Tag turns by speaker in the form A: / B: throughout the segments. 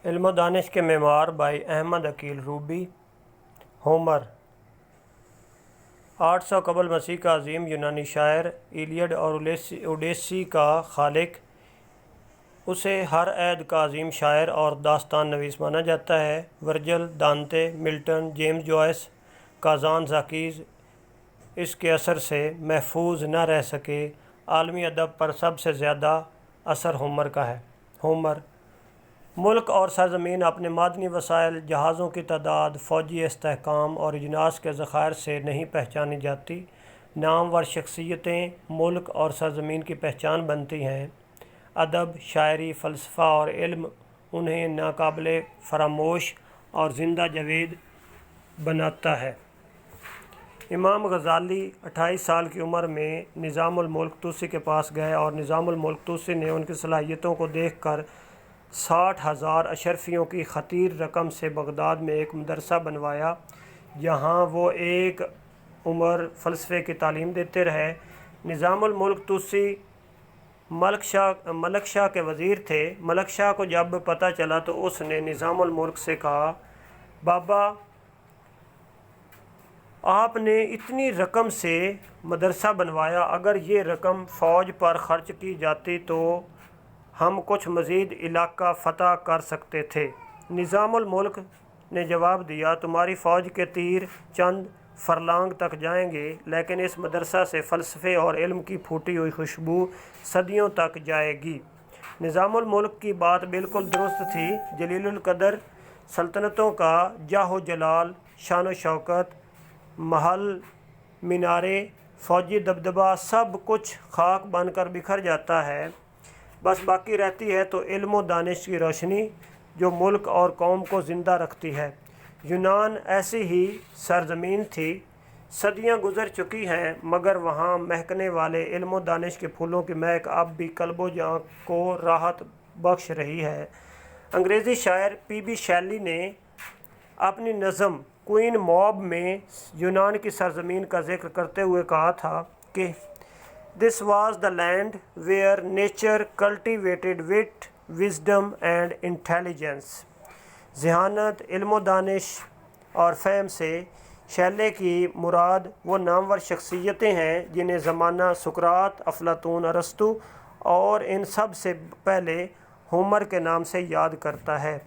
A: علم و دانش کے معمار بائی احمد عقیل روبی۔ ہومر 800 قبل مسیح کا عظیم یونانی شاعر، ایلیڈ اور اوڈیسی کا خالق۔ اسے ہر عہد کا عظیم شاعر اور داستان نویس مانا جاتا ہے۔ ورجل، دانتے، ملٹن، جیمز جوائس، کازان ذاکیز اس کے اثر سے محفوظ نہ رہ سکے۔ عالمی ادب پر سب سے زیادہ اثر ہومر کا ہے۔ ہومر ملک اور سرزمین اپنے معدنی وسائل، جہازوں کی تعداد، فوجی استحکام اور اجناس کے ذخائر سے نہیں پہچانی جاتی۔ نامور شخصیتیں ملک اور سرزمین کی پہچان بنتی ہیں۔ ادب، شاعری، فلسفہ اور علم انہیں ناقابل فراموش اور زندہ جاوید بناتا ہے۔ امام غزالی 28 سال کی عمر میں نظام الملک طوسی کے پاس گئے اور نظام الملک طوسی نے ان کی صلاحیتوں کو دیکھ کر 60,000 اشرفیوں کی خطیر رقم سے بغداد میں ایک مدرسہ بنوایا، جہاں وہ ایک عمر فلسفے کی تعلیم دیتے رہے۔ نظام الملک طوسی ملک شاہ کے وزیر تھے۔ ملک شاہ کو جب پتہ چلا تو اس نے نظام الملک سے کہا، بابا، آپ نے اتنی رقم سے مدرسہ بنوایا، اگر یہ رقم فوج پر خرچ کی جاتی تو ہم کچھ مزید علاقہ فتح کر سکتے تھے۔ نظام الملک نے جواب دیا، تمہاری فوج کے تیر چند فرلانگ تک جائیں گے، لیکن اس مدرسہ سے فلسفے اور علم کی پھوٹی ہوئی خوشبو صدیوں تک جائے گی۔ نظام الملک کی بات بالکل درست تھی۔ جلیل القدر سلطنتوں کا جاہ و جلال، شان و شوکت، محل، مینارے، فوجی دبدبہ، سب کچھ خاک بن کر بکھر جاتا ہے، بس باقی رہتی ہے تو علم و دانش کی روشنی جو ملک اور قوم کو زندہ رکھتی ہے۔ یونان ایسی ہی سرزمین تھی، صدیاں گزر چکی ہیں، مگر وہاں مہکنے والے علم و دانش کے پھولوں کی مہک اب بھی قلب و جاں کو راحت بخش رہی ہے۔ انگریزی شاعر پی بی شیلی نے اپنی نظم کوئین موب میں یونان کی سرزمین کا ذکر کرتے ہوئے کہا تھا کہ "This was the land where nature cultivated wit, wisdom and intelligence." ذہانت، علم و دانش اور فہم سے شیلے کی مراد وہ نامور شخصیتیں ہیں جنہیں زمانہ سقراط، افلاطون، ارسطو اور ان سب سے پہلے ہومر کے نام سے یاد کرتا ہے۔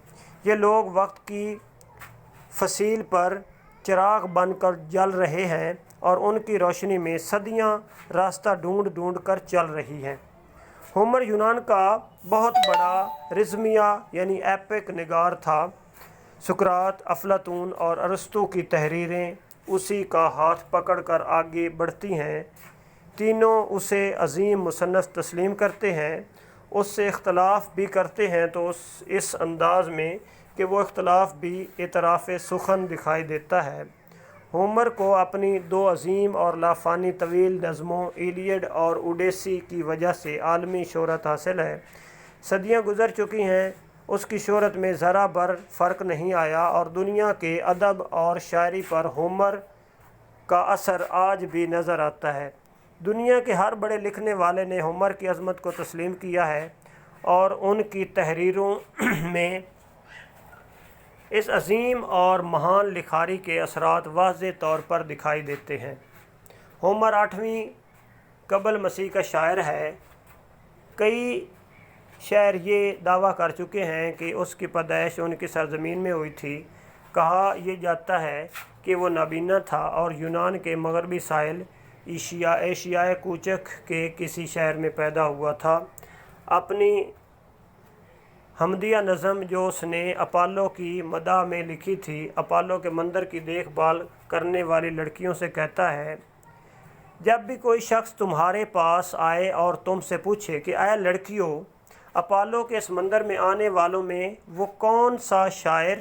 A: یہ لوگ وقت کی فصیل پر چراغ بن کر جل رہے ہیں اور ان کی روشنی میں صدیاں راستہ ڈھونڈ ڈھونڈ کر چل رہی ہیں۔ ہومر یونان کا بہت بڑا رزمیہ یعنی ایپک نگار تھا۔ سقراط، افلاطون اور ارسطو کی تحریریں اسی کا ہاتھ پکڑ کر آگے بڑھتی ہیں۔ تینوں اسے عظیم مصنف تسلیم کرتے ہیں، اس سے اختلاف بھی کرتے ہیں تو اس انداز میں کہ وہ اختلاف بھی اعتراف سخن دکھائی دیتا ہے۔ ہومر کو اپنی دو عظیم اور لافانی طویل نظموں ایلیڈ اور اوڈیسی کی وجہ سے عالمی شہرت حاصل ہے۔ صدیاں گزر چکی ہیں، اس کی شہرت میں ذرا بر فرق نہیں آیا اور دنیا کے ادب اور شاعری پر ہومر کا اثر آج بھی نظر آتا ہے۔ دنیا کے ہر بڑے لکھنے والے نے ہومر کی عظمت کو تسلیم کیا ہے اور ان کی تحریروں میں اس عظیم اور مہان لکھاری کے اثرات واضح طور پر دکھائی دیتے ہیں۔ ہومر 8ویں قبل مسیح کا شاعر ہے۔ کئی شاعر یہ دعویٰ کر چکے ہیں کہ اس کی پیدائش ان کی سرزمین میں ہوئی تھی۔ کہا یہ جاتا ہے کہ وہ نابینا تھا اور یونان کے مغربی ساحل ایشیائے کوچک کے کسی شہر میں پیدا ہوا تھا۔ اپنی حمدیہ نظم جو اس نے اپالو کی مداح میں لکھی تھی، اپالو کے مندر کی دیکھ بھال کرنے والی لڑکیوں سے کہتا ہے، جب بھی کوئی شخص تمہارے پاس آئے اور تم سے پوچھے کہ اے لڑکیوں، اپالو کے اس مندر میں آنے والوں میں وہ کون سا شاعر،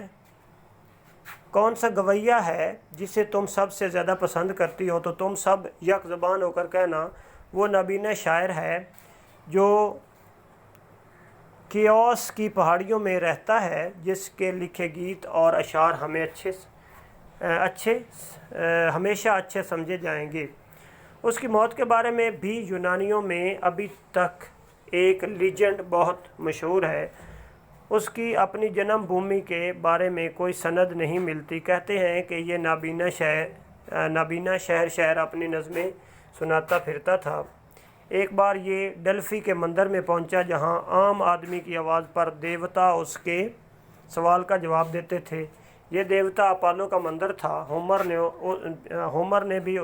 A: کون سا گویہ ہے جسے تم سب سے زیادہ پسند کرتی ہو، تو تم سب یک زبان ہو کر کہنا وہ نابینا شاعر ہے جو کیوس کی پہاڑیوں میں رہتا ہے، جس کے لکھے گیت اور اشعار ہمیں ہمیشہ اچھے سمجھے جائیں گے۔ اس کی موت کے بارے میں بھی یونانیوں میں ابھی تک ایک لیجنڈ بہت مشہور ہے۔ उसकी अपनी जन्म भूमि के बारे में कोई सनद नहीं मिलती। कहते हैं कि ये नाबीना शहर शहर अपनी नज़में सुनाता फिरता था। एक बार ये डेल्फी के मंदिर में पहुंचा, जहां आम आदमी की आवाज़ पर देवता उसके सवाल का जवाब देते थे। ये देवता अपोलो का मंदिर था। होमर ने भी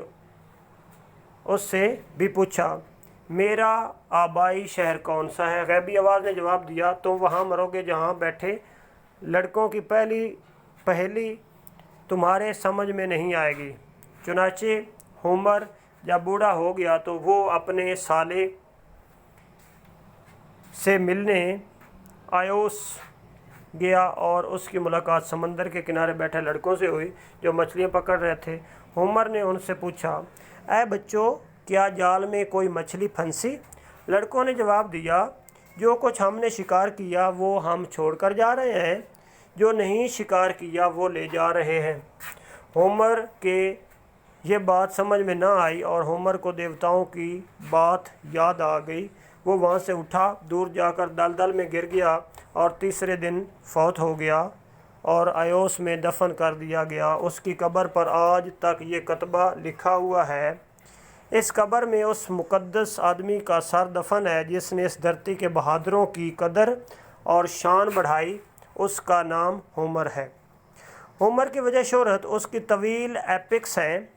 A: उससे भी पूछा, मेरा आबाई शहर कौन सा है? गैबी आवाज़ ने जवाब दिया, तुम वहाँ मरोगे जहाँ बैठे लड़कों की पहली तुम्हारे समझ में नहीं आएगी। चुनाचे होमर जब बूढ़ा हो गया तो वो अपने साले से मिलने आयोस गया और उसकी मुलाकात समंदर के किनारे बैठे लड़कों से हुई जो मछलियाँ पकड़ रहे थे। होमर ने उनसे पूछा, ऐ बच्चों, क्या जाल में कोई मछली फंसी? लड़कों ने जवाब दिया, जो कुछ हमने शिकार किया वो हम छोड़कर जा रहे हैं, जो नहीं शिकार किया वो ले जा रहे हैं। होमर के ये बात समझ में न आई और होमर को देवताओं की बात याद आ गई। वो वहाँ से उठा, दूर जाकर दलदल में गिर गया और तीसरे दिन फौत हो गया और आयोस में दफन कर दिया गया। उसकी कब्र पर आज तक ये कतबा लिखा हुआ है, इस कब्र में उस मुक़द्दस आदमी का सर दफन है जिसने इस धरती के बहादुरों की कदर और शान बढ़ाई। उसका नाम होमर है। होमर की वजह शोहरत उसकी तवील एपिक्स हैं,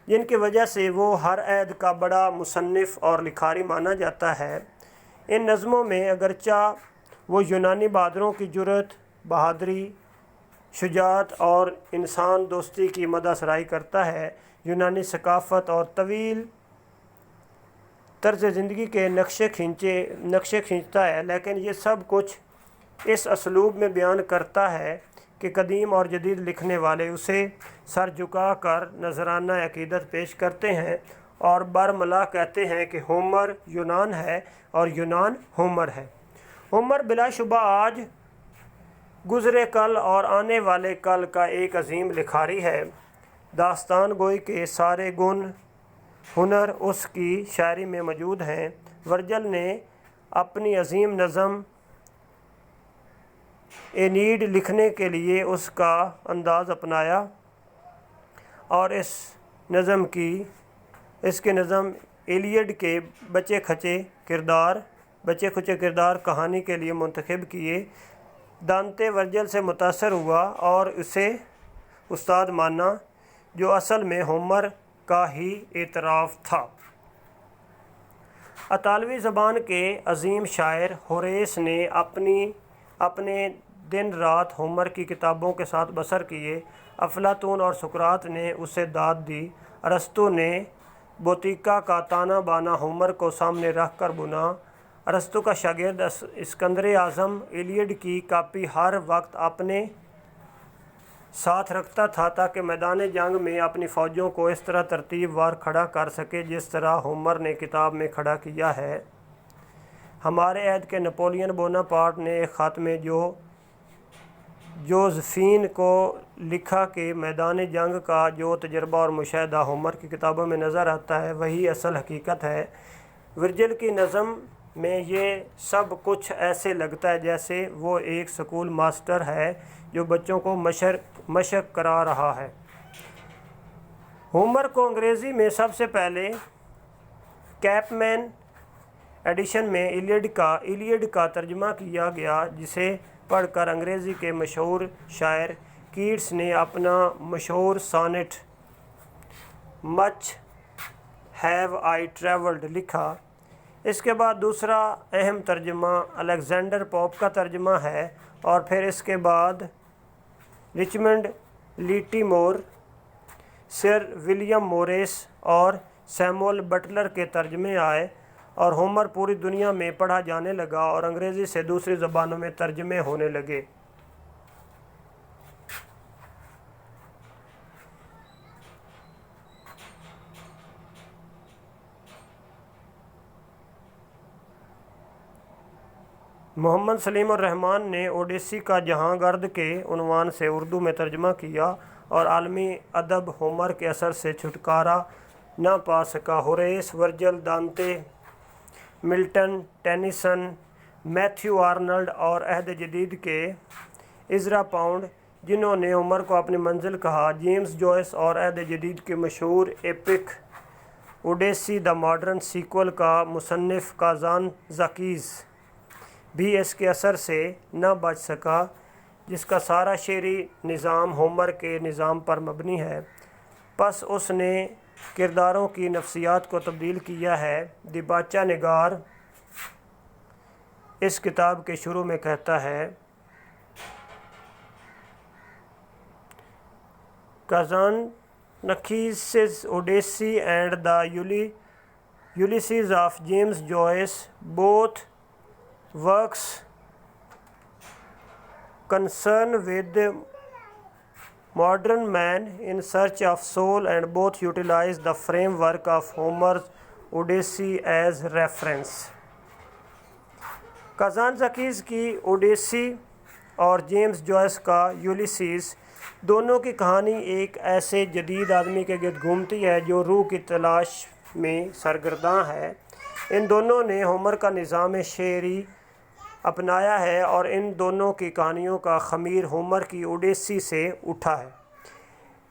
A: जिनकी वजह से वो हर ऐद का बड़ा मुसन्निफ़ और लिखारी माना जाता है। इन नज़मों में अगरचा वो यूनानी बहादुरों की जुर्रत, बहादुरी, शुजाअत और इंसान दोस्ती की मदहसराई करता है, यूनानी सकाफ़त और तवील तर्ज़ ज़िंदगी के नक्शे खींचता है, लेकिन ये सब कुछ इस असलूब में बयान करता है कि कदीम और जदीद लिखने वाले उसे सर झुका कर नजराना अकीदत पेश करते हैं और बरमला कहते हैं कि होमर यूनान है और यूनान होमर है। होमर बिलाशुबा आज गुज़रे कल और आने वाले कल का एक अजीम लिखारी है। दास्तान गोई के सारे गुण हुनर उसकी शायरी में मौजूद हैं। वर्जल ने अपनी अजीम नज़म एनीड लिखने के लिए उसका अंदाज़ अपनाया और इसके नज़म इलियड के बचे खुचे किरदार कहानी के लिए मुंतखब किए। दांते वर्जल से मुतासर हुआ और उसे उस्ताद माना, जो असल में होमर का ही एतराफ़ था। अतालवी ज़बान के अजीम शायर होरेस ने अपने दिन रात होमर की किताबों के साथ बसर किए। अफलातून और सुकरात ने उसे दाद दी। अरस्तु ने बोतिका का ताना बाना होमर को सामने रख कर बुना। अरस्तु का शागिर्द इस्कंदर आज़म इलियड की कापी हर वक्त अपने साथ रखता था ताकि मैदान जंग में अपनी फ़ौजों को इस तरह तरतीब वार खड़ा कर सके जिस तरह होमर ने किताब में खड़ा किया है। हमारे अहद के नेपोलियन बोनापार्ट ने एक ख़त में जोज़फीन को लिखा कि मैदान जंग का जो तजर्बा और मुशाहिदा होमर की किताबों में नज़र आता है वही असल हकीकत है। वर्जिल की नज़म में ये सब कुछ ऐसे लगता है जैसे वो एक स्कूल मास्टर है जो बच्चों को मशक करा रहा है। होमर को अंग्रेज़ी में सबसे पहले कैपमैन एडिशन में इलियड का तर्जुमा किया गया, जिसे पढ़कर अंग्रेज़ी के मशहूर शायर कीट्स ने अपना मशहूर sonnet much have I travelled लिखा। इसके बाद दूसरा अहम तर्जुमा अलेक्जेंडर पोप का तर्जुमा है और फिर इसके बाद रिचमंड लिटिमोर, सर विलियम मोरिस और सैमुअल बटलर के तर्जमे आए और होमर पूरी दुनिया में पढ़ा जाने लगा और अंग्रेज़ी से दूसरी ज़बानों में तर्जमे होने लगे। मोहम्मद सलीम और रहमान ने ओडिसी का जहां गर्द के उन्वान से उर्दू में तर्जमा किया और आलमी अदब होमर के असर से छुटकारा न पा सका। होरेस, वर्जिल, दांते, मिल्टन, टेनिसन, मैथ्यू आर्नल्ड और अहद जदीद के इज़रा पाउंड, जिन्होंने होमर को अपनी मंजिल कहा, जेम्स जॉयस और अहद जदीद के मशहूर epic Odyssey the modern sequel का मुसन्निफ़ काज़ान ज़ाकीज़ भी इसके असर से न बच सका, जिसका सारा शेरी निज़ाम होमर के निज़ाम पर मबनी है। बस उसने किरदारों की नफ्सियात को तब्दील किया है। दिबाचा निगार इस किताब के शुरू में कहता है, Kazantzakis Odyssey and the Ulysses of James Joyce both works concern with modern man in search of soul, and both utilize the framework of Homer's Odyssey as reference. काज़ान ज़ाकीज़ की ओडेसी और जेम्स जॉयस का यूलिसीज़ दोनों की कहानी एक ऐसे जदीद आदमी के गिर्द घूमती है जो रूह की तलाश में सरगर्दां है। इन दोनों ने होमर का निज़ाम शेरी अपनाया है और इन दोनों की कहानियों का ख़मीर होमर की ओडेसी से उठा है।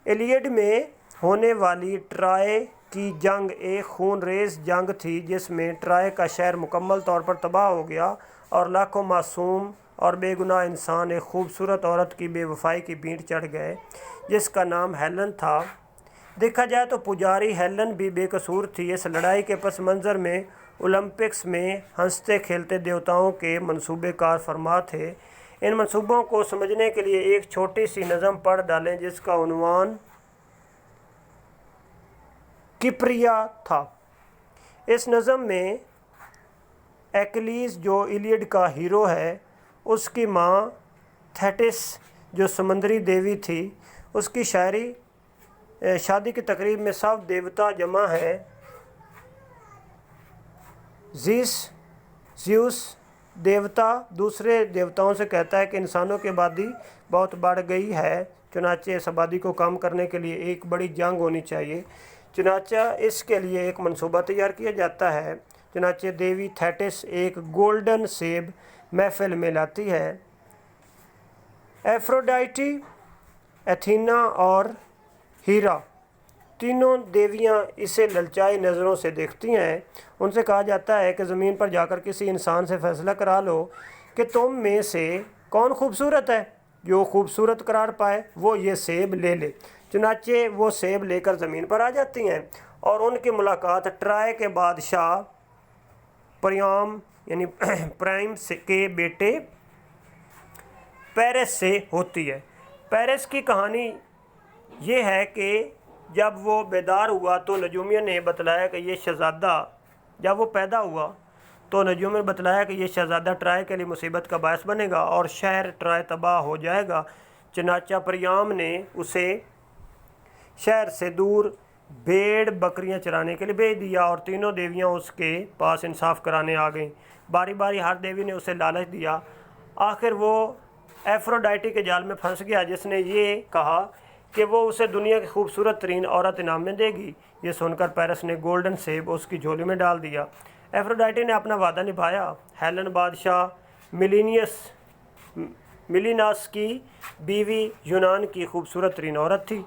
A: इलियड में होने वाली ट्राय की जंग एक खूनरेज़ जंग थी, जिसमें ट्राय का शहर मुकम्मल तौर पर तबाह हो गया और लाखों मासूम और बेगुनाह इंसान एक खूबसूरत औरत की बेवफाई की भीड़ चढ़ गए, जिसका नाम हेलन था। देखा जाए तो पुजारी हेलन भी बेकसूर थी। इस लड़ाई के पस मंज़र में ओलंपिक्स में हंसते खेलते देवताओं के मंसूबे कार फरमा थे। इन मंसूबों को समझने के लिए एक छोटी सी नज़म पढ़ डालें, जिसका उन्वान किप्रिया था। इस नज़म में एक्लीज़ जो इलियड का हीरो है, उसकी माँ थेटिस जो समुद्री देवी थी, उसकी शादी की तकरीब में सब देवता जमा है। ज़्यूस देवता दूसरे देवताओं से कहता है कि इंसानों की आबादी बहुत बढ़ गई है, चुनाचे इस आबादी को कम करने के लिए एक बड़ी जंग होनी चाहिए। चुनाचा इसके लिए एक मंसूबा तैयार किया जाता है। चुनाचे देवी थेटिस एक गोल्डन सेब महफिल में लाती है। एफ्रोडाइटी, एथीना और हीरा तीनों देवियां इसे ललचाई नज़रों से देखती हैं। उनसे कहा जाता है कि ज़मीन पर जाकर किसी इंसान से फ़ैसला करा लो कि तुम में से कौन खूबसूरत है। जो खूबसूरत करार पाए वो ये सेब ले ले। चुनाचे वो सेब लेकर ज़मीन पर आ जाती हैं और उनकी मुलाकात ट्राय के बादशाह प्रियाम यानी प्राइम के बेटे पेरिस से होती है। पेरिस की कहानी ये है कि जब वो बेदार हुआ तो नजूमियों ने बतलाया कि ये शहज़ादा, जब वो पैदा हुआ तो नजूमियों ने बतलाया कि ये शहज़ादा ट्राय के लिए मुसीबत का बायस बनेगा और शहर ट्राय तबाह हो जाएगा। चनाचा प्रियाम ने उसे शहर से दूर भेड़ बकरियां चराने के लिए भेज दिया और तीनों देवियां उसके पास इंसाफ कराने आ गईं। बारी बारी हर देवी ने उसे लालच दिया। आखिर वो एफ्रोडाइटी के जाल में फंस गया, जिसने ये कहा कि वो उसे दुनिया की खूबसूरत तरीन औरत इनाम में देगी। ये सुनकर पेरिस ने गोल्डन सेब उसकी झोली में डाल दिया। एफ्रोडाइटी ने अपना वादा निभाया। हेलन बादशाह मिलिनास की बीवी यूनान की खूबसूरत तरीन औरत थी।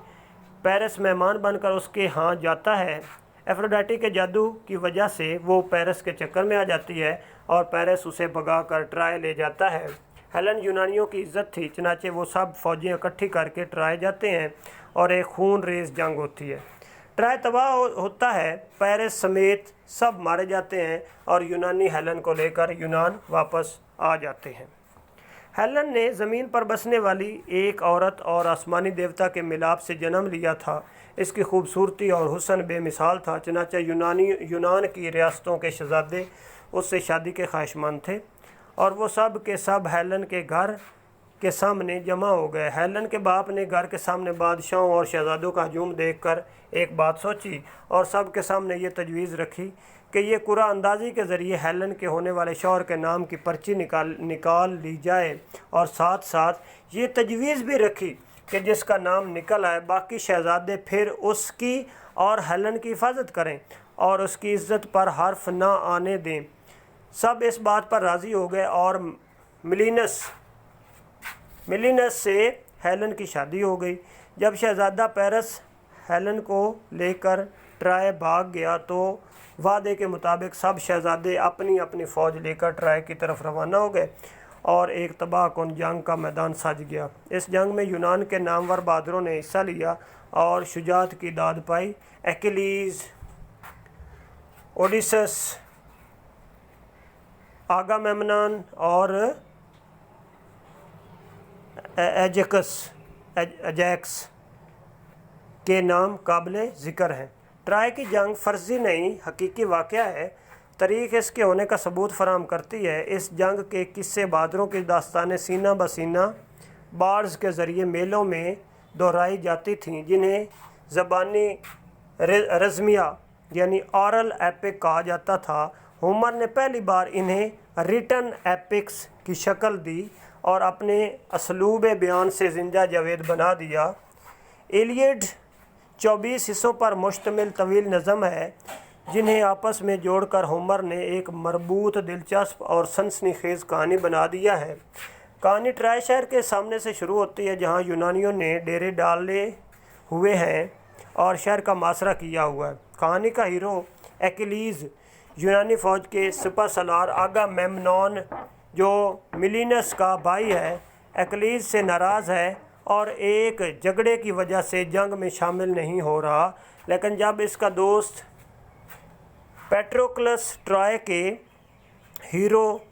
A: पेरिस मेहमान बनकर उसके यहाँ जाता है। एफ्रोडाइटी के जादू की वजह से वो पेरिस के चक्कर में आ जाती है और पेरिस उसे भगाकर ट्राय ले जाता है। हेलन यूनानियों की इज्जत थी, चनाचे वो सब फौजें इकट्ठी करके ट्राय जाते हैं और एक खून रेज जंग होती है। ट्राय तबाह होता है, पेरिस समेत सब मारे जाते हैं और यूनानी हेलन को लेकर यूनान वापस आ जाते हैं। हेलन ने ज़मीन पर बसने वाली एक औरत और आसमानी देवता के मिलाप से जन्म लिया था। इसकी खूबसूरती और हुस्न बेमिसाल था, चनाचा यूनान की रियासतों के शहजादे उससे शादी के ख्वाहिशमंद थे और वो सब के सब हेलन के घर के सामने जमा हो गए। हेलन के बाप ने घर के सामने बादशाहों और शहजादों का हजूम देखकर एक बात सोची और सब के सामने ये तजवीज़ रखी कि ये कुरा अंदाज़ी के ज़रिए हेलन के होने वाले शौहर के नाम की पर्ची निकाल ली जाए और साथ साथ ये तजवीज़ भी रखी कि जिसका नाम निकल आए बाकी शहजादे फिर उसकी और हेलन की हिफाजत करें और उसकी इज़्ज़त पर हर्फ ना आने दें। सब इस बात पर राज़ी हो गए और मिलीनस से हेलन की शादी हो गई। जब शहज़ादा पेरिस हेलन को लेकर ट्राय भाग गया तो वादे के मुताबिक सब शहज़ादे अपनी अपनी फ़ौज लेकर ट्राय की तरफ रवाना हो गए और एक तबाहकुन जंग का मैदान सज गया। इस जंग में यूनान के नामवर बहादुरों ने हिस्सा लिया और शुजाअत की दाद पाई। एक्कीलीज़, ओडिसस, आगामेम्नन और एजैक्स के नाम काबिल ज़िक्र हैं। ट्राय की जंग फ़र्ज़ी नहीं हकीकी वाक़या है। तारीख़ इसके होने का सबूत फराहम करती है। इस जंग के किस्से बहादुरों की दास्तानें सीना बसीना बार्ड्स के ज़रिए मेलों में दोहराई जाती थीं, जिन्हें ज़बानी रज़मिया यानी ऑरल एपिक कहा जाता था। होमर ने पहली बार इन्हें रिटन एपिक्स की शक्ल दी और अपने असलूब बयान से जिंदा जावेद बना दिया। इलियड 24 हिस्सों पर मुश्तमिल तवील नज़म है, जिन्हें आपस में जोड़कर होमर ने एक मरबूत, दिलचस्प और सनसनीखेज़ कहानी बना दिया है। कहानी ट्राय शहर के सामने से शुरू होती है, जहाँ यूनानियों ने डेरे डाले हुए हैं और शहर का मुहासरा किया हुआ है। कहानी का हीरो एक्कीलीज़ यूनानी फ़ौज के सिपह सलार आगामेम्नॉन, जो मिलीनस का भाई है, एक्कीलीज़ से नाराज़ है और एक झगड़े की वजह से जंग में शामिल नहीं हो रहा। लेकिन जब इसका दोस्त पेट्रोक्लस ट्राय के हीरो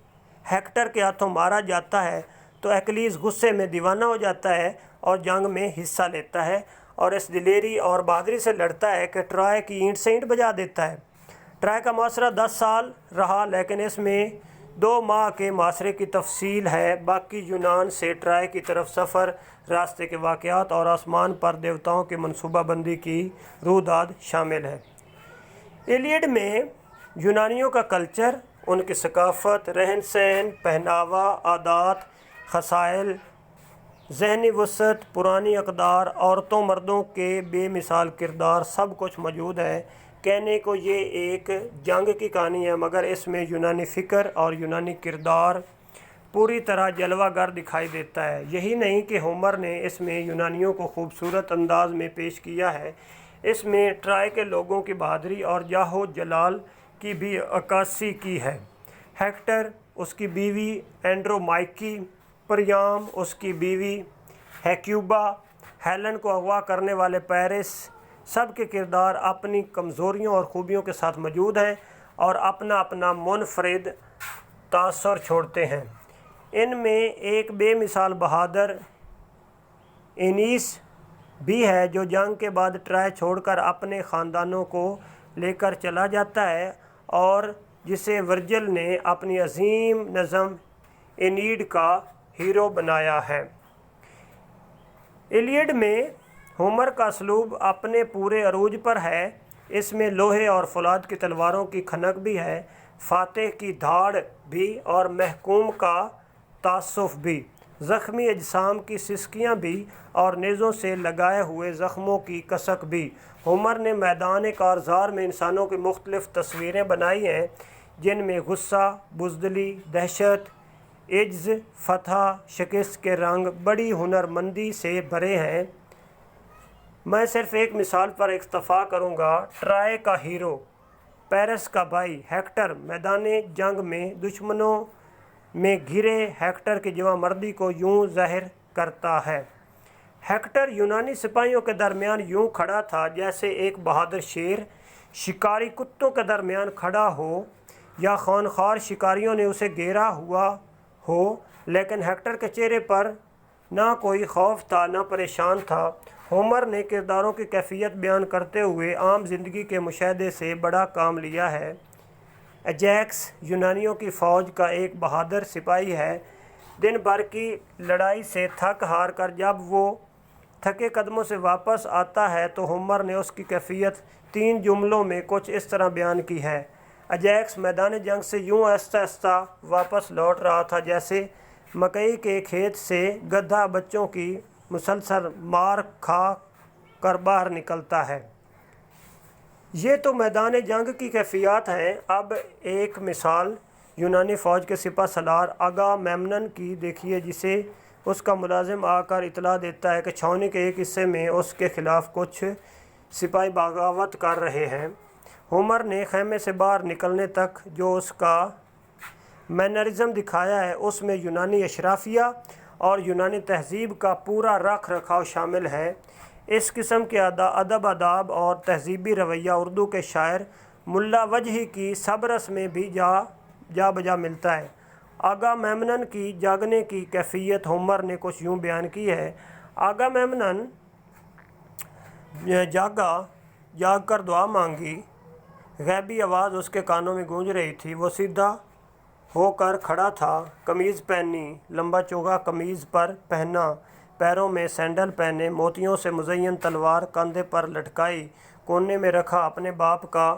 A: हेक्टर के हाथों मारा जाता है तो एक्कीलीज़ गुस्से में दीवाना हो जाता है और जंग में हिस्सा लेता है और इस दिलेरी और बहादुरी से लड़ता है कि ट्राय की ईंट से ईंट बजा देता है। ट्राय का मुहासरा 10 साल रहा, लेकिन इसमें 2 माह के मुहासरे की तफसील है। बाकी यूनान से ट्राय की तरफ सफ़र, रास्ते के वाक़यात और आसमान पर देवताओं की मनसूबाबंदी की रूदाद शामिल है। इलियड में यूनानियों का कल्चर, उनकी सकाफ़त, रहन सहन, पहनावा, आदात, खसाइल, ज़हनी वसत, पुरानी अक़दार, औरतों मर्दों के बेमिसाल किरदार, सब कुछ मौजूद है। कहने को ये एक जंग की कहानी है, मगर इसमें यूनानी फ़िक्र और यूनानी किरदार पूरी तरह जलवागर दिखाई देता है। यही नहीं कि होमर ने इसमें यूनानियों को खूबसूरत अंदाज में पेश किया है, इसमें ट्राय के लोगों की बहादुरी और जाहो जलाल की भी अक्कासी की है। हेक्टर, उसकी बीवी एंड्रोमाइकी, प्रियाम, उसकी बीवी हेक्यूबा, हेलन को अगवा करने वाले पेरिस, सब के किरदार अपनी कमज़ोरियों और ख़ूबियों के साथ मौजूद हैं और अपना अपना मुनफरिद तासर छोड़ते हैं। इनमें एक बेमिसाल बहादुर एनीस भी है, जो जंग के बाद ट्राय छोड़कर अपने ख़ानदानों को लेकर चला जाता है और जिसे वर्जिल ने अपनी अजीम नज़म एनीड का हीरो बनाया है। इलियड में होमर का असलूब अपने पूरे अरूज पर है। इसमें लोहे और फौलाद की तलवारों की खनक भी है, फातेह की धाड़ भी और महकूम का तासुफ भी, ज़ख्मी अजसाम की सिसकियाँ भी और नेज़ों से लगाए हुए ज़ख्मों की कसक भी। होमर ने मैदान कारज़ार में इंसानों की मुख्तलिफ़ तस्वीरें बनाई हैं, जिनमें गुस्सा, बुज़दिली, दहशत, इज्ज़, फतह, शिकस्त के रंग बड़ी हुनरमंदी से भरे हैं। मैं सिर्फ़ एक मिसाल पर इक्तफ़ा करूँगा। ट्राय का हीरो पेरिस का भाई हेक्टर मैदान जंग में दुश्मनों में घिरे हेक्टर की जवामर्दी को यूं ज़ाहिर करता है। हेक्टर यूनानी सिपाहियों के दरमियान यूं खड़ा था जैसे एक बहादुर शेर शिकारी कुत्तों के दरमियान खड़ा हो या खानख्वार शिकारियों ने उसे घेरा हुआ हो, लेकिन हेक्टर के चेहरे पर ना कोई खौफ था ना परेशान था। होमर ने किरदारों की कैफियत बयान करते हुए आम जिंदगी के मुशाहदे से बड़ा काम लिया है। एजैक्स यूनानियों की फ़ौज का एक बहादुर सिपाही है। दिन भर की लड़ाई से थक हार कर जब वो थके कदमों से वापस आता है तो होमर ने उसकी कैफियत 3 जुमलों में कुछ इस तरह बयान की है। एजैक्स मैदान जंग से यूं आहिस्ता आहिस्ता वापस लौट रहा था जैसे मकई के खेत से गधा बच्चों की मुसलसल मार खा कर बाहर निकलता है। ये तो मैदान जंग की कैफियत हैं। अब एक मिसाल यूनानी फ़ौज के सिपह सलार अगामेम्नन की देखिए, जिसे उसका मुलाजिम आकर इतला देता है कि छावनी के एक हिस्से में उसके खिलाफ कुछ सिपाही बगावत कर रहे हैं। होमर ने खेमे से बाहर निकलने तक जो उसका मैनरिज्म दिखाया है, उसमें यूनानी अशराफिया और यूनानी तहज़ीब का पूरा रख रखाव शामिल है। इस किस्म के अदब आदाब और तहज़ीबी रवैया उर्दू के शायर मुल्ला वजही की सबरस में भी जा बजा मिलता है। आगामेम्नन की जागने की कैफियत होमर ने कुछ यूँ बयान की है। आगामेम्नन जाग कर दुआ मांगी, गैबी आवाज़ उसके कानों में गूंज रही थी। वो सीधा होकर खड़ा था, कमीज़ पहनी, लंबा चौगा कमीज़ पर पहना, पैरों में सैंडल पहने, मोतियों से मुज़य्यन तलवार कंधे पर लटकाई, कोने में रखा अपने बाप का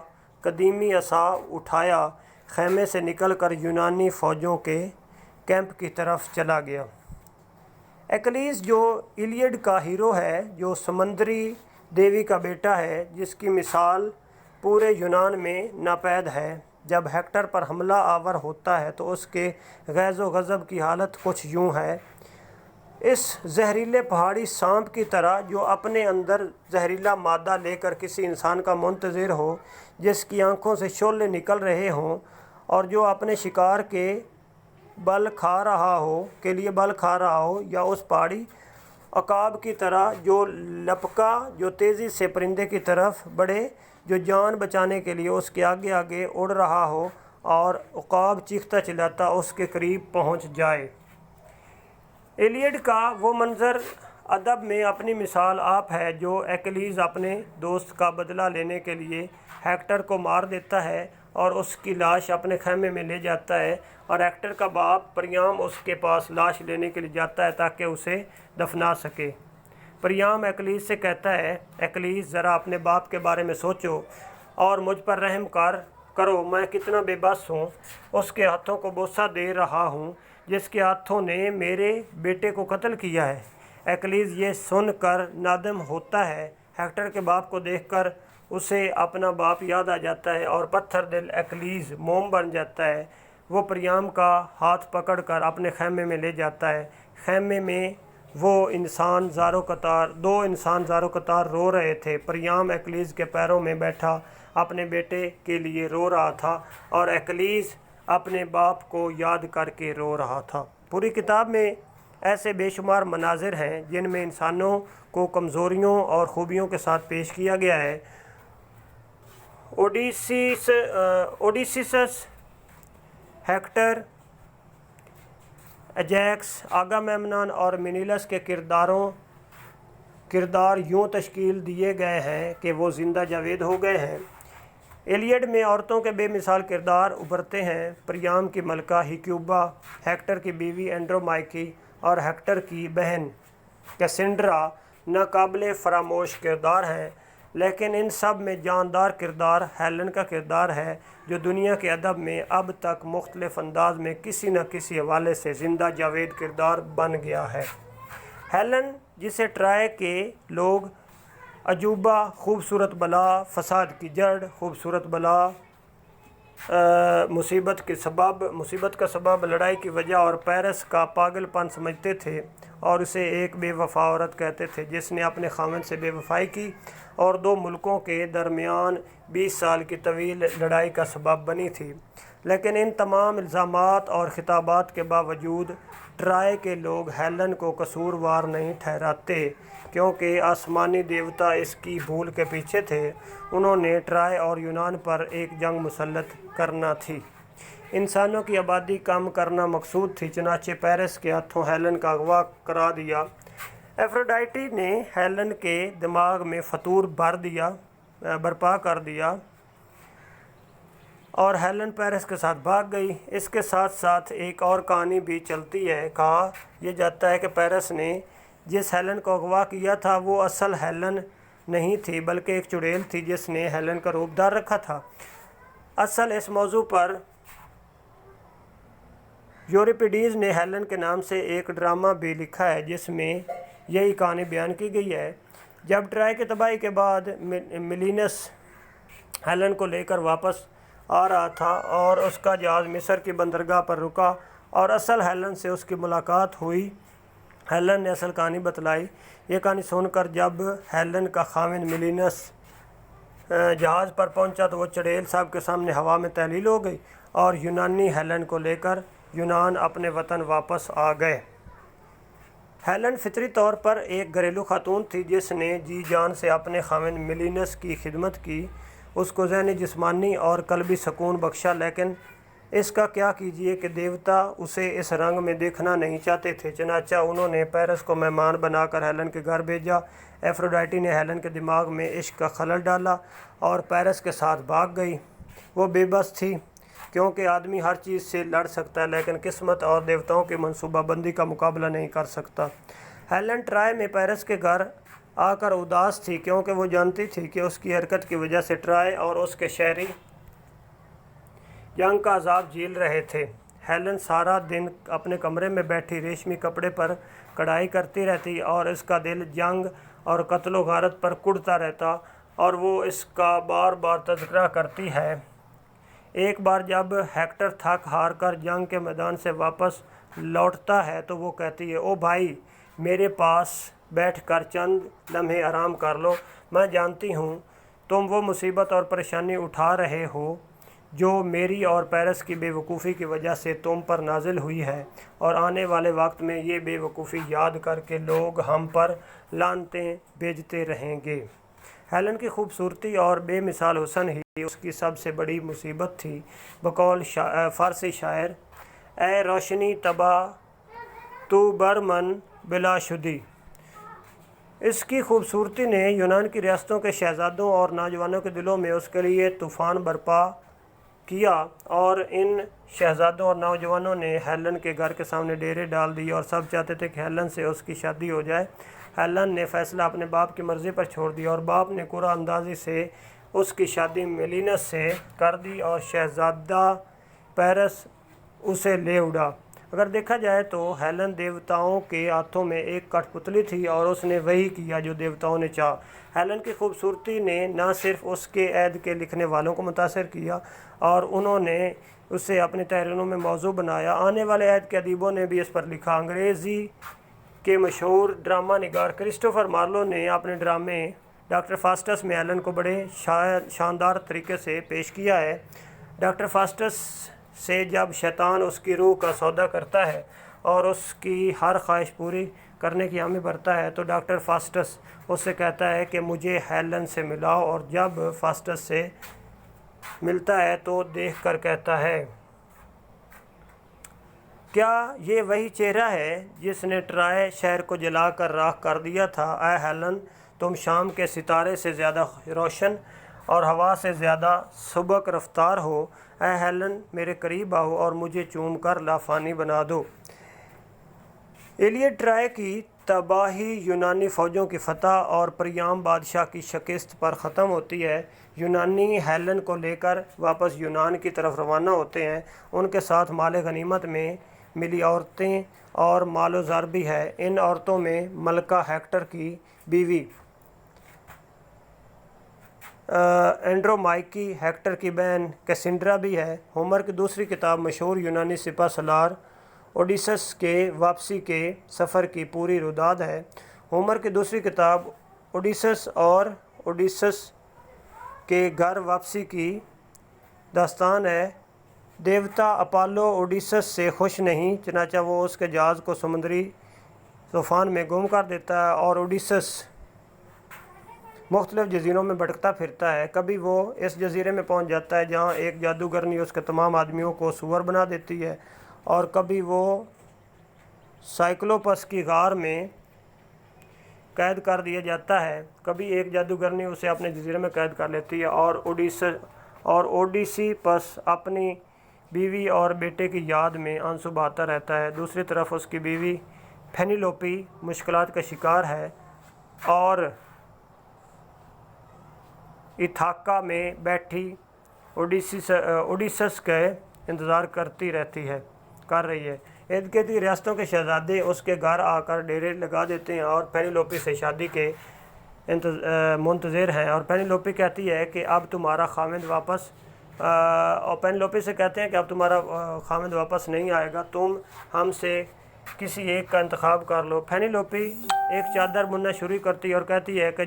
A: कदीमी असा उठाया, खेमे से निकलकर यूनानी फ़ौजों के कैंप की तरफ चला गया। एक्लीज़ जो इलियड का हीरो है, जो समंदरी देवी का बेटा है, जिसकी मिसाल पूरे यूनान में नापैद है, जब हेक्टर पर हमला आवर होता है तो उसके गैज़ व गज़ब की हालत कुछ यूँ है। इस जहरीले पहाड़ी सांप की तरह जो अपने अंदर जहरीला मादा लेकर किसी इंसान का मुंतज़िर हो, जिसकी आंखों से शोले निकल रहे हों और जो अपने शिकार के लिए बल खा रहा हो, या उस पहाड़ी अकाब की तरह जो लपका, जो तेज़ी से परिंदे की तरफ बढ़े, जो जान बचाने के लिए उसके आगे आगे उड़ रहा हो और अकाब चीखता चिल्लाता उसके करीब पहुंच जाए। इलियड का वो मंज़र अदब में अपनी मिसाल आप है, जो एक्लीज़ अपने दोस्त का बदला लेने के लिए हेक्टर को मार देता है और उसकी लाश अपने खेमे में ले जाता है, और हेक्टर का बाप प्रियाम उसके पास लाश लेने के लिए जाता है ताकि उसे दफना सके। प्रियाम एक्लीज़ से कहता है, एक्लीज़ ज़रा अपने बाप के बारे में सोचो और मुझ पर रहम करो, मैं कितना बेबस हूँ। उसके हाथों को बोसा दे रहा हूँ जिसके हाथों ने मेरे बेटे को कत्ल किया है। एक्लीज़ ये सुनकर नादम होता है। हेक्टर के बाप को देखकर उसे अपना बाप याद आ जाता है और पत्थर दिल एक्लीज़ मोम बन जाता है। वो प्रियाम का हाथ पकड़कर अपने खेमे में ले जाता है। खेमे में दो इंसान ज़ारो कतार रो रहे थे। प्रियाम एक्लीज़ के पैरों में बैठा अपने बेटे के लिए रो रहा था और एक्लीज़ अपने बाप को याद करके रो रहा था। पूरी किताब में ऐसे बेशुमार मनाजिर हैं जिनमें इंसानों को कमज़ोरियों और ख़ूबियों के साथ पेश किया गया है। ओडिसिस, हेक्टर, एजैक्स, आगामेम्नन और मेनिलस के किरदार यूँ तश्कील दिए गए हैं कि वो ज़िंदा जावेद हो गए हैं। इलियड में औरतों के बेमिसाल किरदार उभरते हैं। प्रियाम की मलका हिक्यूबा, हेक्टर की बीवी एंड्रोमाइकी और हेक्टर की बहन कैसेंड्रा नाकाबिले फरामोश किरदार हैं, लेकिन इन सब में जानदार किरदार हेलन का किरदार है, जो दुनिया के अदब में अब तक मुख्तलिफ अंदाज में किसी न किसी हवाले से ज़िंदा जावेद किरदार बन गया है। हेलन, जिसे ट्राय के लोग अजूबा, खूबसूरत बला, फसाद की जड़, खूबसूरत बला, मुसीबत का सबब, लड़ाई की वजह और पेरिस का पागलपन समझते थे, और उसे एक बेवफा औरत कहते थे जिसने अपने खामन से बेवफाई की और दो मुल्कों के दरमियान 20 साल की तवील लड़ाई का सबब बनी थी। लेकिन इन तमाम इल्ज़ामात और खिताबात के बावजूद ट्राय के लोग हेलन को कसूरवार नहीं ठहराते, क्योंकि आसमानी देवता इसकी भूल के पीछे थे। उन्होंने ट्राय और यूनान पर एक जंग मुसल्लत करना थी। इंसानों की आबादी कम करना मकसूद थी, चनाचे पेरिस के हाथों हेलन का अगवा करा दिया। एफ्रोडाइटी ने हेलन के दिमाग में फतूर बर्पा कर दिया और हेलन पेरिस के साथ भाग गई। इसके साथ साथ एक और कहानी भी चलती है। कहा यह जाता है कि पेरिस ने जिस हेलन को अगवा किया था वो असल हेलन नहीं थी, बल्कि एक चुड़ैल थी जिसने हेलन का रूप धार रखा था। असल इस मौजू पर यूरिपिडीज़ ने हेलन के नाम से एक ड्रामा भी लिखा है जिसमें यही कहानी बयान की गई है। जब ट्राय की तबाही के बाद मिलीनस हेलन को लेकर वापस آ رہا تھا اور اس کا جہاز مصر کی بندرگاہ پر رکا اور اصل ہیلن سے اس کی ملاقات ہوئی۔ ہیلن نے اصل کہانی بتلائی۔ یہ کہانی سن کر جب ہیلن کا خاوند ملینس جہاز پر پہنچا تو وہ چڑیل صاحب کے سامنے ہوا میں تحلیل ہو گئی اور یونانی ہیلن کو لے کر یونان اپنے وطن واپس آ گئے۔ ہیلن فطری طور پر ایک گھریلو خاتون تھی جس نے جی جان سے اپنے خاوند ملینس کی خدمت کی، اس کو ذہنی، جسمانی اور قلبی سکون بخشا، لیکن اس کا کیا کیجیے کہ دیوتا اسے اس رنگ میں دیکھنا نہیں چاہتے تھے، چنانچہ انہوں نے پیرس کو مہمان بنا کر ہیلن کے گھر بھیجا۔ ایفروڈائٹی نے ہیلن کے دماغ میں عشق کا خلل ڈالا اور پیرس کے ساتھ بھاگ گئی۔ وہ بے بس تھی کیونکہ آدمی ہر چیز سے لڑ سکتا ہے لیکن قسمت اور دیوتاؤں کی منصوبہ بندی کا مقابلہ نہیں کر سکتا۔ ہیلن ٹرائے میں پیرس کے گھر آ کر اداس تھی کیونکہ وہ جانتی تھی کہ اس کی حرکت کی وجہ سے ٹرائے اور اس کے شہری جنگ کا عذاب جھیل رہے تھے۔ ہیلن سارا دن اپنے کمرے میں بیٹھی ریشمی کپڑے پر کڑھائی کرتی رہتی اور اس کا دل جنگ اور قتل و غارت پر کڑتا رہتا اور وہ اس کا بار بار تذکرہ کرتی ہے۔ ایک بار جب ہیکٹر تھک ہار کر جنگ کے میدان سے واپس لوٹتا ہے تو وہ کہتی ہے، او بھائی، میرے پاس بیٹھ کر چند لمحے آرام کر لو، میں جانتی ہوں تم وہ مصیبت اور پریشانی اٹھا رہے ہو جو میری اور پیرس کی بے وقوفی کی وجہ سے تم پر نازل ہوئی ہے، اور آنے والے وقت میں یہ بے وقوفی یاد کر کے لوگ ہم پر لعنتیں بھیجتے رہیں گے۔ ہیلن کی خوبصورتی اور بے مثال حسن ہی اس کی سب سے بڑی مصیبت تھی۔ بقول فارسی شاعر، اے روشنی طبع تو برمن بلا شدی۔ اس کی خوبصورتی نے یونان کی ریاستوں کے شہزادوں اور نوجوانوں کے دلوں میں اس کے لیے طوفان برپا کیا، اور ان شہزادوں اور نوجوانوں نے ہیلن کے گھر کے سامنے ڈیرے ڈال دیے اور سب چاہتے تھے کہ ہیلن سے اس کی شادی ہو جائے۔ ہیلن نے فیصلہ اپنے باپ کی مرضی پر چھوڑ دیا اور باپ نے قرعہ اندازی سے اس کی شادی ملینس سے کر دی اور شہزادہ پیرس اسے لے اڑا۔ اگر دیکھا جائے تو ہیلن دیوتاؤں کے ہاتھوں میں ایک کٹھ پتلی تھی اور اس نے وہی کیا جو دیوتاؤں نے چاہا۔ ہیلن کی خوبصورتی نے نہ صرف اس کے عہد کے لکھنے والوں کو متاثر کیا اور انہوں نے اسے اپنی تحریروں میں موضوع بنایا، آنے والے عہد کے ادیبوں نے بھی اس پر لکھا۔ انگریزی کے مشہور ڈرامہ نگار کرسٹوفر مارلو نے اپنے ڈرامے ڈاکٹر فاسٹس میں ہیلن کو بڑے شاندار طریقے سے پیش کیا ہے۔ ڈاکٹر فاسٹس سے جب شیطان اس کی روح کا سودا کرتا ہے اور اس کی ہر خواہش پوری کرنے کی حامی بھرتا ہے تو ڈاکٹر فاسٹس اس سے کہتا ہے کہ مجھے ہیلن سے ملاؤ، اور جب فاسٹس سے ملتا ہے تو دیکھ کر کہتا ہے، کیا یہ وہی چہرہ ہے جس نے ٹرائے شہر کو جلا کر راکھ کر دیا تھا؟ اے ہیلن، تم شام کے ستارے سے زیادہ روشن اور ہوا سے زیادہ سبک رفتار ہو۔ اے ہیلن، میرے قریب آؤ اور مجھے چوم کر لافانی بنا دو۔ ایلیڈ ٹرائے کی تباہی یونانی فوجوں کی فتح اور پریام بادشاہ کی شکست پر ختم ہوتی ہے۔ یونانی ہیلن کو لے کر واپس یونان کی طرف روانہ ہوتے ہیں۔ ان کے ساتھ مال غنیمت میں ملی عورتیں اور مال و زر بھی ہے۔ ان عورتوں میں ملکہ ہیکٹر کی بیوی اینڈرومائکی، ہیکٹر کی بہن کیسنڈرا بھی ہے۔ ہومر کی دوسری کتاب مشہور یونانی سپہ سالار اوڈیسس کے واپسی کے سفر کی پوری روداد ہے۔ ہومر کی دوسری کتاب اوڈیسس اور اوڈیسس کے گھر واپسی کی داستان ہے۔ دیوتا اپالو اوڈیسس سے خوش نہیں، چنانچہ وہ اس کے جہاز کو سمندری طوفان میں گم کر دیتا ہے اور اوڈیسس مختلف جزیروں میں بھٹکتا پھرتا ہے۔ کبھی وہ اس جزیرے میں پہنچ جاتا ہے جہاں ایک جادوگرنی اس کے تمام آدمیوں کو سور بنا دیتی ہے، اور کبھی وہ سائکلوپس کی غار میں قید کر دیا جاتا ہے۔ کبھی ایک جادوگرنی اسے اپنے جزیرے میں قید کر لیتی ہے اور اوڈیسیپس اپنی بیوی اور بیٹے کی یاد میں آنسو بہاتا رہتا ہے۔ دوسری طرف اس کی بیوی پینیلوپی مشکلات کا شکار ہے اور ایتھاکا میں بیٹھی اوڈیسس کا انتظار کر رہی ہے۔ ارد گرد کی ریاستوں کے شہزادے اس کے گھر آ کر ڈیرے لگا دیتے ہیں اور پینیلوپی سے شادی کے منتظر ہیں، اور پینیلوپی کہتی ہے کہ اب تمہارا خاوند واپس اور पेनेलोपी से कहते हैं कि अब तुम्हारा खामिद वापस नहीं आएगा, तुम हमसे किसी एक का इंतखाब कर लो। पेनेलोपी एक चादर बुनना शुरू करती है और कहती है कि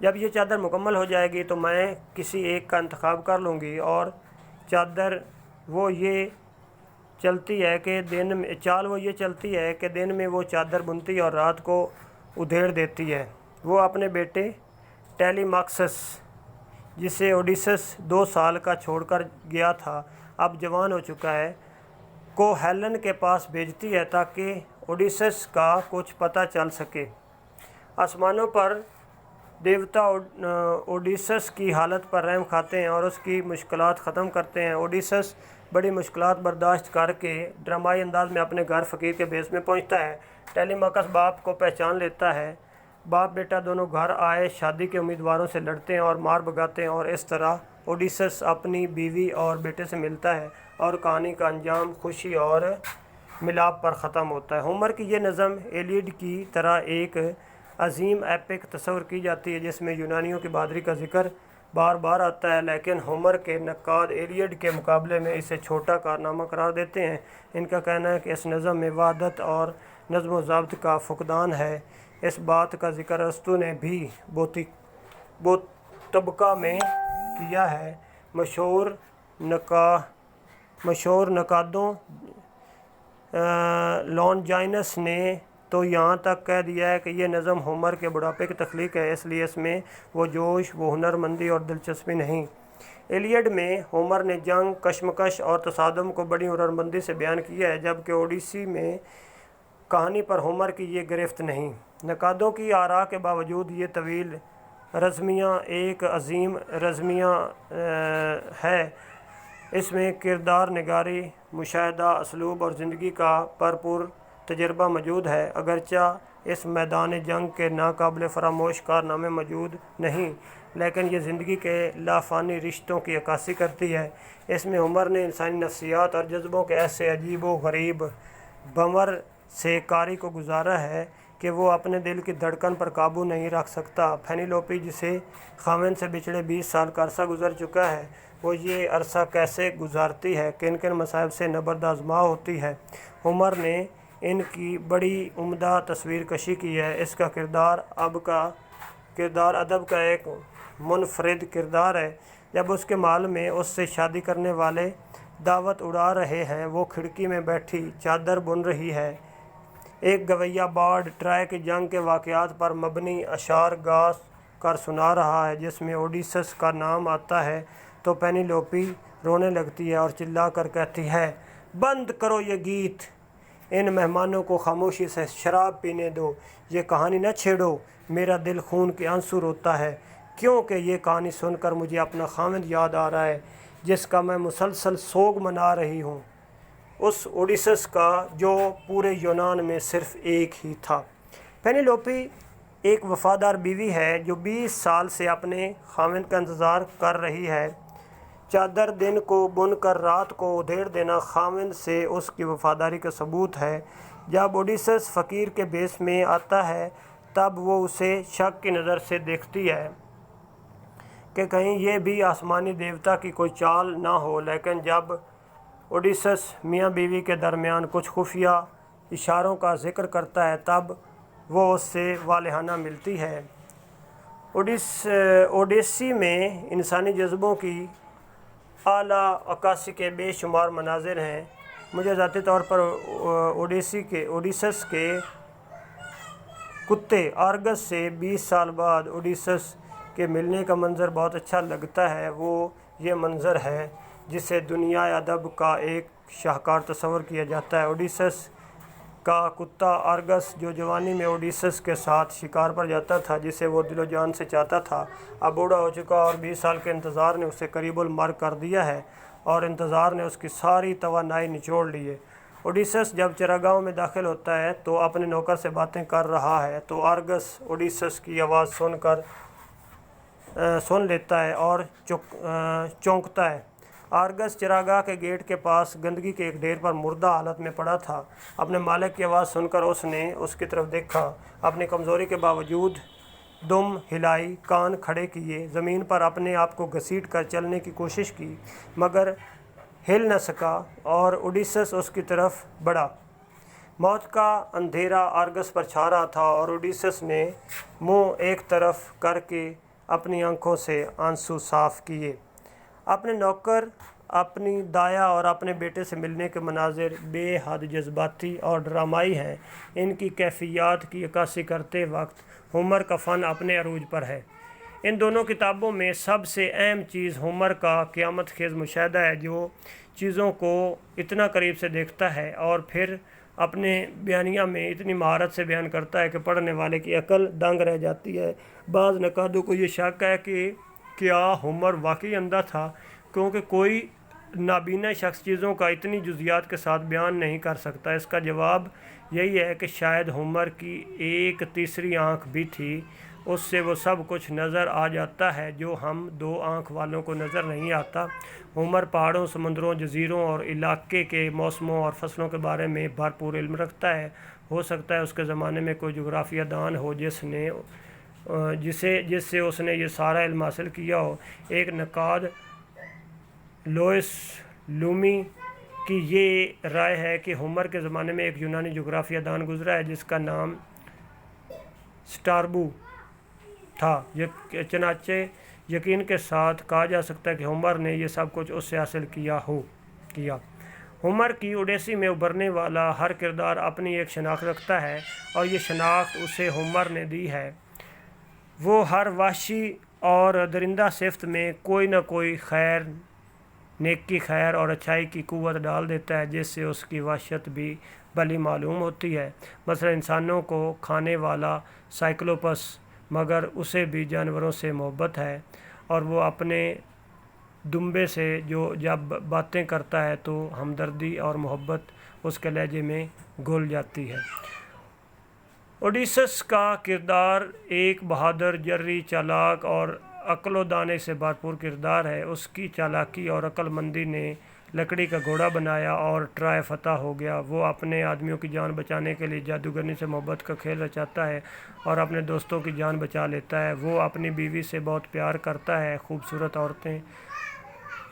A: जब ये चादर मुकम्मल हो जाएगी तो मैं किसी एक का इंतखाब कर लूँगी। और चादर वो ये चलती है कि दिन में चलती है कि दिन में वो चादर बुनती है और रात को उधेड़ देती है। वो अपने बेटे टेलीमाक्सस, जिसे ओडिसस 2 साल का छोड़कर गया था, अब जवान हो चुका है, को हेलन के पास भेजती है ताकि ओडिसस का कुछ पता चल सके। आसमानों पर देवता ओडिसस की हालत पर रहम खाते हैं और उसकी मुश्किलात ख़त्म करते हैं। ओडिसस बड़ी मुश्किलात बर्दाश्त करके ड्रामाई अंदाज में अपने घर फ़कीर के भेस में पहुंचता है। टेलीमाकस बाप को पहचान लेता है। बाप बेटा दोनों घर आए शादी के उम्मीदवारों से लड़ते हैं और मार भगाते हैं और इस तरह ओडिसस अपनी बीवी और बेटे से मिलता है और कहानी का अंजाम खुशी और मिलाप पर ख़त्म होता है। होमर की ये नज़म एलियड की तरह एक अजीम एपिक तस्वर की जाती है जिसमें यूनानियों की बहादुरी का जिक्र बार बार आता है, लेकिन होमर के नक्काद एलियड के मुकाबले में इसे छोटा कारनामा करार देते हैं। इनका कहना है कि इस नज़म में वहदत और नज़्म व ज़ब्त का फुकदान है। इस बात का जिक्र अरस्तू ने भी बोतबका में किया है। मशहूर नकादों लॉन्जाइनस ने तो यहाँ तक कह दिया है कि यह नज़म होमर के बुढ़ापे की तख्लीक है, इसलिए इसमें वो जोश, वो हुनरमंदी और दिलचस्पी नहीं। एलियड में होमर ने जंग, कशमकश और तसादम को बड़ी हुनरमंदी से बयान किया है, जबकि ओडिसी में कहानी पर होमर की ये गिरफ्त नहीं। नकादों की आरा के बावजूद ये तवील रज़मिया एक अजीम रज़मिया है। इसमें किरदार निगारी, मुशाहदा, असलूब और ज़िंदगी का भरपूर तजर्बा मौजूद है। अगरचे इस मैदान जंग के नाकाबिल फरामोश कारनामे मौजूद नहीं, लेकिन ये ज़िंदगी के लाफानी रिश्तों की अक्कासी करती है। इसमें उमर ने इंसानी नफ्सियात और जज्बों के ऐसे अजीब व गरीब भंवर से कारी को गुजारा है कि वो अपने दिल की धड़कन पर काबू नहीं रख सकता। पेनेलोपी, जिसे खाविंद से बिछड़े 20 साल का अरसा गुजर चुका है, वो ये अरसा कैसे गुजारती है, किन किन मसाइब से नबर्दाज़मा होती है। उमर ने इनकी बड़ी उम्दा तस्वीर कशी की है। इसका किरदार अदब का एक मुनफरिद किरदार है। जब उसके माल में उससे शादी करने वाले दावत उड़ा रहे हैं, वो खिड़की में बैठी चादर बुन रही है। एक गवैया बार्ड ट्राय की जंग के वाक़यात पर मबनी अशार गा कर सुना रहा है जिसमें ओडिसस का नाम आता है, तो पेनेलोपी रोने लगती है और चिल्ला कर कहती है, बंद करो ये गीत, इन मेहमानों को खामोशी से शराब पीने दो, ये कहानी न छेड़ो, मेरा दिल खून के आंसू रोता है, क्योंकि ये कहानी सुनकर मुझे अपना खाविंद याद आ रहा है जिसका मैं मुसलसल सोग मना रही हूँ, उस ओडिसस का जो पूरे यूनान में सिर्फ़ एक ही था। पेनेलोपी एक वफ़ादार बीवी है जो 20 साल से अपने खाविंद का इंतज़ार कर रही है। चादर दिन को बुनकर रात को उधेड़ देना खाविंद से उसकी वफ़ादारी का सबूत है। जब ओडिसस फ़कीर के भेस में आता है तब वो उसे शक की नज़र से देखती है कि कहीं ये भी आसमानी देवता की कोई चाल ना हो, लेकिन जब ओडिसस मियाँ बीवी के दरमियान कुछ खुफिया इशारों का जिक्र करता है तब वो उससे वालिहाना मिलती है। ओडिसी में इंसानी जज्बों की आला अक्कासी के बेशुमार मनाजिर हैं। मुझे ज़ाती तौर पर ओडिसस के कुत्ते आर्गस से 20 साल बाद ओडिसस के मिलने का मंज़र बहुत अच्छा लगता है। वो ये मंज़र है जिसे दुनिया अदब का एक शाहकार तस्वर किया जाता है। ओडिसस का कुत्ता आर्गस, जो जवानी में ओडिसस के साथ शिकार पर जाता था, जिसे वो दिलो जान से चाहता था, अब बूढ़ा हो चुका और 20 साल के इंतज़ार ने उसे करीबुल मर कर दिया है और इंतज़ार ने उसकी सारी तवानाई निचोड़ ली है। ओडिसस जब चरागाह में दाखिल होता है तो अपने नौकर से बातें कर रहा है, तो आर्गस ओडिसस की आवाज़ सुन लेता है और चौंकता है। आर्गस चरागाह के गेट के पास गंदगी के एक ढेर पर मुर्दा हालत में पड़ा था। अपने मालिक की आवाज़ सुनकर उसने उसकी तरफ देखा। अपनी कमज़ोरी के बावजूद दुम हिलाई, कान खड़े किए, ज़मीन पर अपने आप को घसीट कर चलने की कोशिश की, मगर हिल न सका और ओडिसस उसकी तरफ बढ़ा। मौत का अंधेरा आर्गस पर छा रहा था और ओडिसस ने मुंह एक तरफ करके अपनी आंखों से आंसू साफ किए। अपने नौकर, अपनी दाया और अपने बेटे से मिलने के मनाजिर बेहद जज्बाती और ड्रामाई हैं। इनकी कैफियत की अक्कासी करते वक्त होमर का फ़न अपने अरूज पर है। इन दोनों किताबों में सबसे अहम चीज़ होमर का क़यामत खेज़ मुशाहदा है, जो चीज़ों को इतना करीब से देखता है और फिर अपने बयानिया में इतनी महारत से बयान करता है कि पढ़ने वाले की अकल दंग रह जाती है। बाज़ नकादों को ये शक है कि क्या होमर वाकई अंधा था, क्योंकि कोई नाबीना शख्स चीज़ों का इतनी जुज़ियात के साथ बयान नहीं कर सकता। इसका जवाब यही है कि शायद होमर की एक तीसरी आँख भी थी, उससे वो सब कुछ नज़र आ जाता है जो हम दो आँख वालों को नज़र नहीं आता। होमर पहाड़ों, समुद्रों, जजीरों और इलाके के मौसमों और फसलों के बारे में भरपूर इल्म रखता है। हो सकता है उसके ज़माने में कोई जोग्राफिया दान हो जिससे उसने ये सारा इल्म हासिल किया हो। एक नकाद लोइस लूमी की ये राय है कि होमर के ज़माने में एक यूनानी जोग्राफिया दान गुजरा है जिसका नाम स्ट्राबो था। चनाचे यकीन के साथ कहा जा सकता है कि होमर ने यह सब कुछ उससे हासिल किया। होमर की ओडेसी में उभरने वाला हर किरदार अपनी एक शनाख्त रखता है और ये शनाख्त उसे होमर ने दी है। वो हर वहशी और दरिंदा सिफ्त में कोई न कोई खैर, नेकी, खैर और अच्छाई की कुव्वत डाल देता है, जिससे उसकी वहशत भी भली मालूम होती है। मसलन इंसानों को खाने वाला साइक्लोपस, मगर उसे भी जानवरों से मोहब्बत है और वो अपने दुम्बे से जो जब बातें करता है तो हमदर्दी और मोहब्बत उसके लहजे में घुल जाती है। ओडिसस का किरदार एक बहादुर, जर्री, चालाक और अक्ल दाने से भरपूर किरदार है। उसकी चालाकी और अक्लमंदी ने लकड़ी का घोड़ा बनाया और ट्राय फतह हो गया। वो अपने आदमियों की जान बचाने के लिए जादूगरनी से मोहब्बत का खेल रचाता है और अपने दोस्तों की जान बचा लेता है। वो अपनी बीवी से बहुत प्यार करता है। खूबसूरत औरतें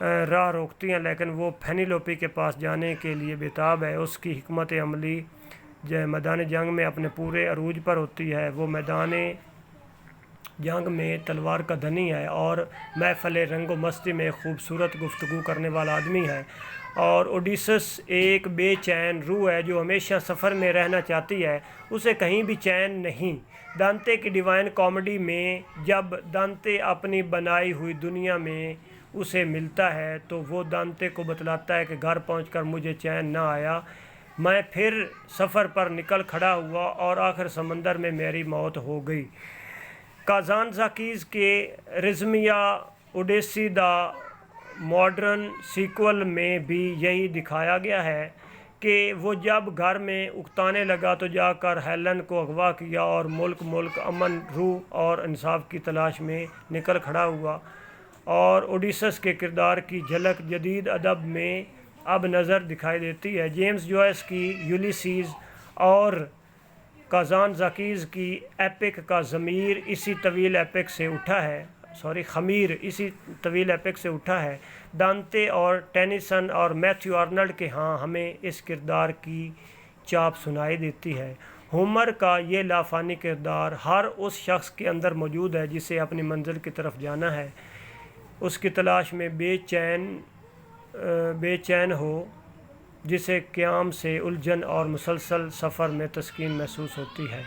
A: राह रोकती हैं, लेकिन वो फेनिलोपी के पास जाने के लिए बेताब है। उसकी हिकमत अमली मैदान जंग में अपने पूरे अरूज पर होती है। वो मैदान जंग में तलवार का धनी है और महफिल रंगो मस्ती में खूबसूरत गुफ्तगू करने वाला आदमी है। और ओडिसस एक बेचैन रूह है जो हमेशा सफ़र में रहना चाहती है, उसे कहीं भी चैन नहीं। दांते की डिवाइन कॉमेडी में जब दांते अपनी बनाई हुई दुनिया में उसे मिलता है तो वो दांते को बतलाता है कि घर पहुंचकर मुझे चैन ना आया, मैं फिर सफ़र पर निकल खड़ा हुआ और आखिर समंदर में मेरी मौत हो गई। काज़ानज़ाकीज़ के रिज़मिया ओडेसी द मॉडर्न सीक्वल में भी यही दिखाया गया है कि वो जब घर में उकताने लगा तो जाकर हेलन को अगवा किया और मुल्क अमन, रूह और इंसाफ की तलाश में निकल खड़ा हुआ। और ओडिसस के किरदार की झलक जदीद अदब में अब नज़र दिखाई देती है। जेम्स जॉयस की यूलिसीज़ और काज़ानज़ाकीज़ की एपिक का ज़मीर इसी तवील एपिक से उठा है, खमीर इसी तवील एपिक से उठा है। दांते और टेनिसन और मैथ्यू आर्नल्ड के यहाँ हमें इस किरदार की चाप सुनाई देती है। होमर का ये लाफानी किरदार हर उस शख्स के अंदर मौजूद है जिसे अपनी मंजिल की तरफ जाना है, उसकी तलाश में बेचैन हो, जिसे क़याम से उलझन और मुसलसल सफ़र में तस्कीन महसूस होती है।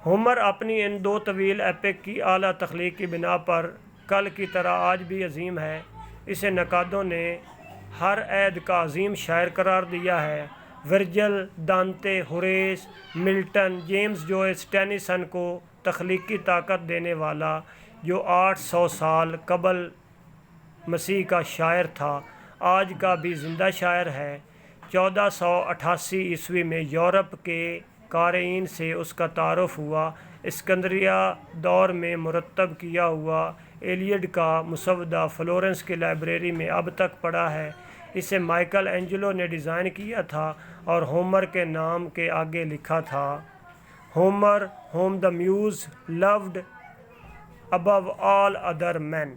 A: होमर अपनी इन दो तवील एपिक की आला तख्लीक की बिना पर कल की तरह आज भी अजीम है। इसे नकादों ने हर ऐद का अजीम शायर करार दिया है। Virgil, Dante, Horace, Milton, James Joyce, Tennyson को तख्लीकी ताकत देने वाला जो 800 साल कबल मसीह का शायर था, आज का भी ज़िंदा शायर है। 1488 ईस्वी में यूरोप के क़ारीन से उसका तारुफ हुआ। इस्कंदरिया दौर में मुरतब किया हुआ एलियड का मुसवदा फ्लोरेंस की लाइब्रेरी में अब तक पड़ा है। इसे माइकल एंजेलो ने डिज़ाइन किया था और होमर के नाम के आगे लिखा था, humour whom the muse loved above all other men.